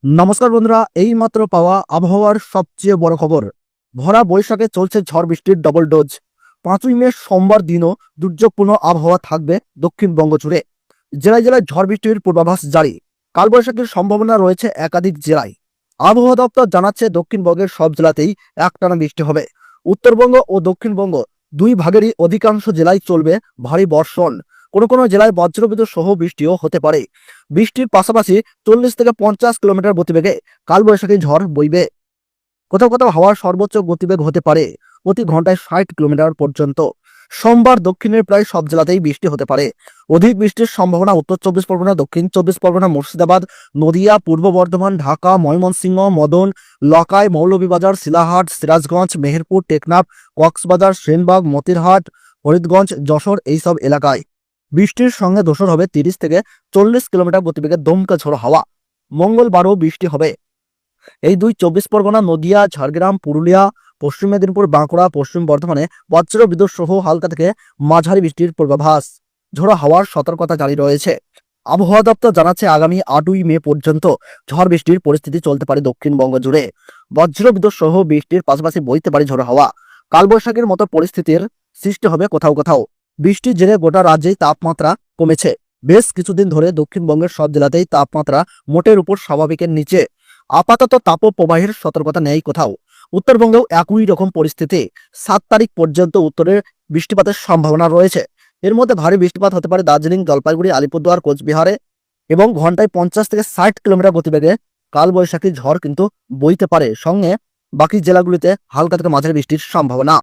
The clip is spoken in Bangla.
নমস্কার বন্ধুরা, এই মাত্র পাওয়া আবহাওয়ার সবচেয়ে বড় খবর। ভরা বৈশাখে চলছে ঝড় বৃষ্টির ডবল ডোজ। 5ই মে সোমবার দিনও দুর্যোগপূর্ণ আবহাওয়া থাকবে দক্ষিণবঙ্গ জুড়ে। জেলায় জেলায় ঝড় বৃষ্টির পূর্বাভাস জারি। কালবৈশাখীর সম্ভাবনা রয়েছে একাধিক জেলায়। আবহাওয়া দপ্তর জানাচ্ছে দক্ষিণবঙ্গের সব জেলাতেই একটানা বৃষ্টি হবে। উত্তরবঙ্গ ও দক্ষিণবঙ্গ দুই ভাগেরই অধিকাংশ জেলায় চলবে ভারী বর্ষণ। কোনো কোনো জেলায় বজ্রবিদ্যুৎ সহ বৃষ্টিও হতে পারে। বৃষ্টির পাশাপাশি 40 থেকে 50 কিলোমিটার গতিবেগে কালবৈশাখী ঝড় বইবে। কোথাও কোথাও হাওয়ার সর্বোচ্চ গতিবেগ হতে পারে প্রতি ঘন্টায় 60 কিলোমিটার পর্যন্ত। সোমবার দক্ষিণের প্রায় সব জেলাতেই বৃষ্টি হতে পারে। অধিক বৃষ্টির সম্ভাবনা উত্তর 24 পরগনা, দক্ষিণ 24 পরগনা, মুর্শিদাবাদ, নদিয়া, পূর্ব বর্ধমান, ঢাকা, ময়মনসিংহ, মদন, লকাই, মৌলভীবাজার, শিলাহাট, সিরাজগঞ্জ, মেহেরপুর, টেকনাফ, কক্সবাজার, সেনবাগ, মতিরহাট, ফরিদগঞ্জ, যশোর এইসব এলাকায়। বৃষ্টির সঙ্গে ধূসর হবে 30 থেকে 40 কিলোমিটার গতিবেগে দমকা ঝোড়ো হাওয়া। মঙ্গলবারও বৃষ্টি হবে। এই 24 পরগনা, নদিয়া, ঝাড়গ্রাম, পুরুলিয়া, পশ্চিম মেদিনীপুর, বাঁকুড়া, পশ্চিম বর্ধমানে বজ্র বিদ্যুৎ সহ হালকা থেকে মাঝারি বৃষ্টির পূর্বাভাস। ঝোড়ো হাওয়ার সতর্কতা জারি রয়েছে। আবহাওয়া দপ্তর জানাচ্ছে আগামী 8ই মে পর্যন্ত ঝড় বৃষ্টির পরিস্থিতি চলতে পারে দক্ষিণবঙ্গ জুড়ে। বজ্র বিদ্যুৎ সহ বৃষ্টির পাশাপাশি বইতে পারে ঝোড়ো হাওয়া। কালবৈশাখীর মতো পরিস্থিতির সৃষ্টি হবে কোথাও কোথাও। বৃষ্টির জেরে গোটা রাজ্যেই তাপমাত্রা কমেছে। বেশ কিছুদিন ধরে দক্ষিণবঙ্গের সব জেলাতেই তাপমাত্রা মোটের উপর স্বাভাবিকের নিচে। আপাতত তাপপ্রবাহের সতর্কতা নেই কোথাও। উত্তরবঙ্গেও একই রকম পরিস্থিতি। 7 তারিখ পর্যন্ত উত্তরে বৃষ্টিপাতের সম্ভাবনা রয়েছে। এর মধ্যে ভারী বৃষ্টিপাত হতে পারে দার্জিলিং, জলপাইগুড়ি, আলিপুরদুয়ার, কোচবিহারে এবং ঘন্টায় 50 থেকে 60 কিলোমিটার গতিবেগে কালবৈশাখী ঝড় কিন্তু বইতে পারে। সঙ্গে বাকি জেলাগুলিতে হালকা থেকে মাঝারি বৃষ্টির সম্ভাবনা।